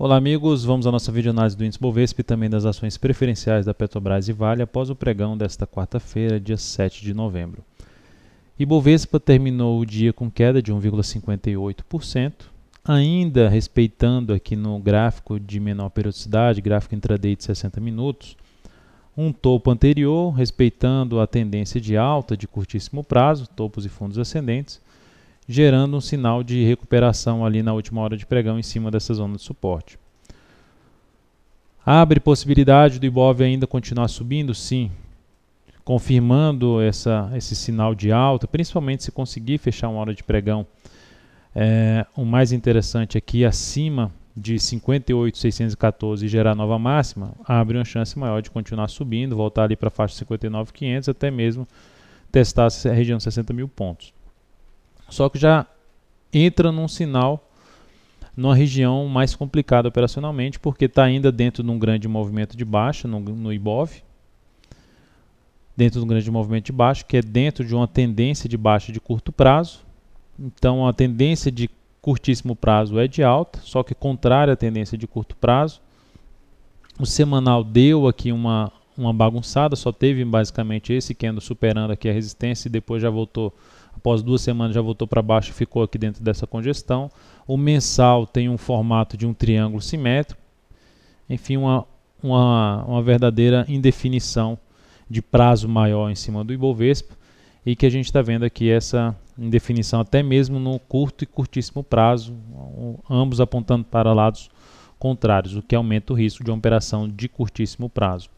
Olá amigos, vamos à nossa videoanálise do índice Bovespa e também das ações preferenciais da Petrobras e Vale após o pregão desta quarta-feira, dia 7 de novembro. Ibovespa terminou o dia com queda de 1,58%, ainda respeitando aqui no gráfico de menor periodicidade, gráfico intraday de 60 minutos, um topo anterior, respeitando a tendência de alta de curtíssimo prazo, topos e fundos ascendentes, gerando um sinal de recuperação ali na última hora de pregão em cima dessa zona de suporte. Abre possibilidade do Ibov ainda continuar subindo? Sim, confirmando esse sinal de alta, principalmente se conseguir fechar uma hora de pregão. O mais interessante aqui, acima de 58.614 e gerar nova máxima, abre uma chance maior de continuar subindo, voltar ali para a faixa 59.500, até mesmo testar a região de 60 mil pontos. Só que já entra num sinal, numa região mais complicada operacionalmente, porque está ainda dentro de um grande movimento de baixa no Ibov, dentro de um grande movimento de baixa, que é dentro de uma tendência de baixa de curto prazo. Então a tendência de curtíssimo prazo é de alta, só que contrária à tendência de curto prazo. O semanal deu aqui uma bagunçada, só teve basicamente esse candle superando aqui a resistência e depois já voltou. Após 2 semanas já voltou para baixo e ficou aqui dentro dessa congestão. O mensal tem um formato de um triângulo simétrico. Enfim, uma verdadeira indefinição de prazo maior em cima do Ibovespa. E que a gente está vendo aqui essa indefinição até mesmo no curto e curtíssimo prazo, ambos apontando para lados contrários, o que aumenta o risco de uma operação de curtíssimo prazo.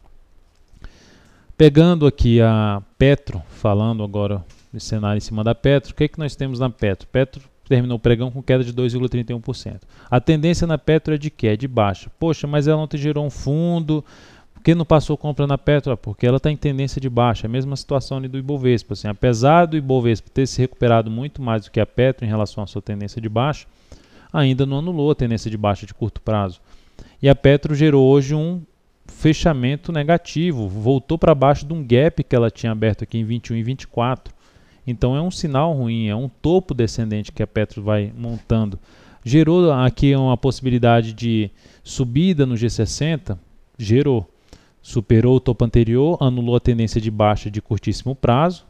Pegando aqui a Petro, falando agora de cenário em cima da Petro, o que é que nós temos na Petro? Petro terminou o pregão com queda de 2,31%. A tendência na Petro é de quê? É de baixa. Poxa, mas ela não te gerou um fundo, por que não passou compra na Petro? Porque ela está em tendência de baixa, é a mesma situação ali do Ibovespa. Assim, apesar do Ibovespa ter se recuperado muito mais do que a Petro em relação à sua tendência de baixa, ainda não anulou a tendência de baixa de curto prazo. E a Petro gerou hoje um fechamento negativo, voltou para baixo de um gap que ela tinha aberto aqui em 21 e 24. Então é um sinal ruim, é um topo descendente que a Petro vai montando. Gerou aqui uma possibilidade de subida no G60? Gerou. Superou o topo anterior, anulou a tendência de baixa de curtíssimo prazo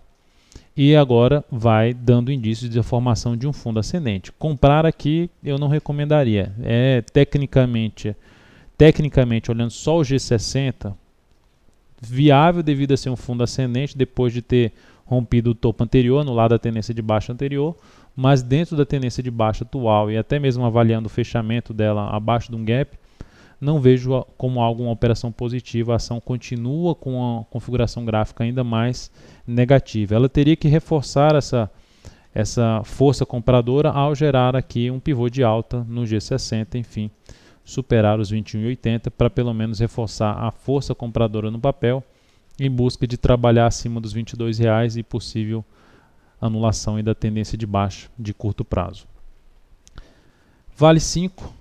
e agora vai dando indícios de formação de um fundo ascendente. Comprar aqui eu não recomendaria. Tecnicamente olhando só o G60, viável devido a ser um fundo ascendente depois de ter rompido o topo anterior, anulado a tendência de baixa anterior, mas dentro da tendência de baixa atual e até mesmo avaliando o fechamento dela abaixo de um gap, não vejo como alguma operação positiva. A ação continua com uma configuração gráfica ainda mais negativa. Ela teria que reforçar essa força compradora ao gerar aqui um pivô de alta no G60, enfim, superar os 21,80 para pelo menos reforçar a força compradora no papel, em busca de trabalhar acima dos R$22 e possível anulação da tendência de baixa de curto prazo. Vale 5.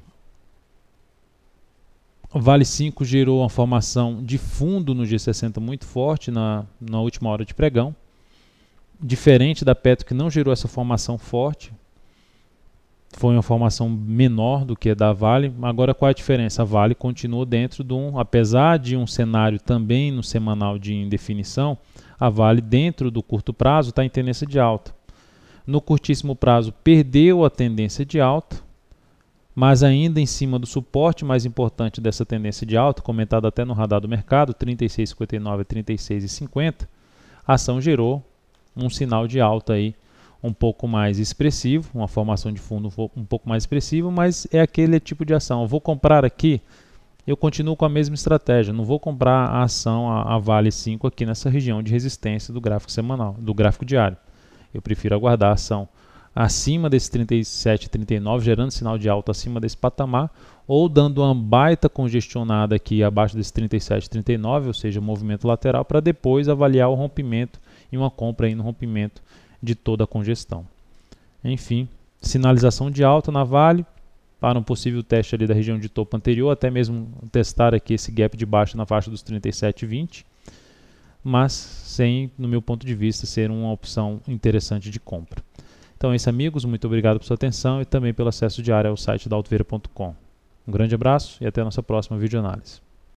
Vale 5 gerou uma formação de fundo no G60 muito forte na última hora de pregão. Diferente da Petro, que não gerou essa formação forte. Foi uma formação menor do que a da Vale. Agora qual é a diferença? A Vale continua dentro de apesar de um cenário também no semanal de indefinição, a Vale dentro do curto prazo está em tendência de alta. No curtíssimo prazo perdeu a tendência de alta, mas ainda em cima do suporte mais importante dessa tendência de alta, comentado até no radar do mercado, 36,59 a 36,50, a ação gerou um sinal de alta aí um pouco mais expressivo, uma formação de fundo um pouco mais expressiva, mas é aquele tipo de ação. Eu vou comprar aqui, eu continuo com a mesma estratégia, não vou comprar a ação, a Vale 5 aqui nessa região de resistência do gráfico semanal, do gráfico diário. Eu prefiro aguardar a ação acima desse 37,39, gerando sinal de alta acima desse patamar, ou dando uma baita congestionada aqui abaixo desse 37,39, ou seja, movimento lateral, para depois avaliar o rompimento e uma compra aí no rompimento de toda a congestão. Enfim, sinalização de alta na Vale para um possível teste ali da região de topo anterior, até mesmo testar aqui esse gap de baixa na faixa dos 37,20, mas sem, no meu ponto de vista, ser uma opção interessante de compra. Então é isso, amigos, muito obrigado por sua atenção e também pelo acesso diário ao site da Altoveira.com. Um grande abraço e até a nossa próxima videoanálise.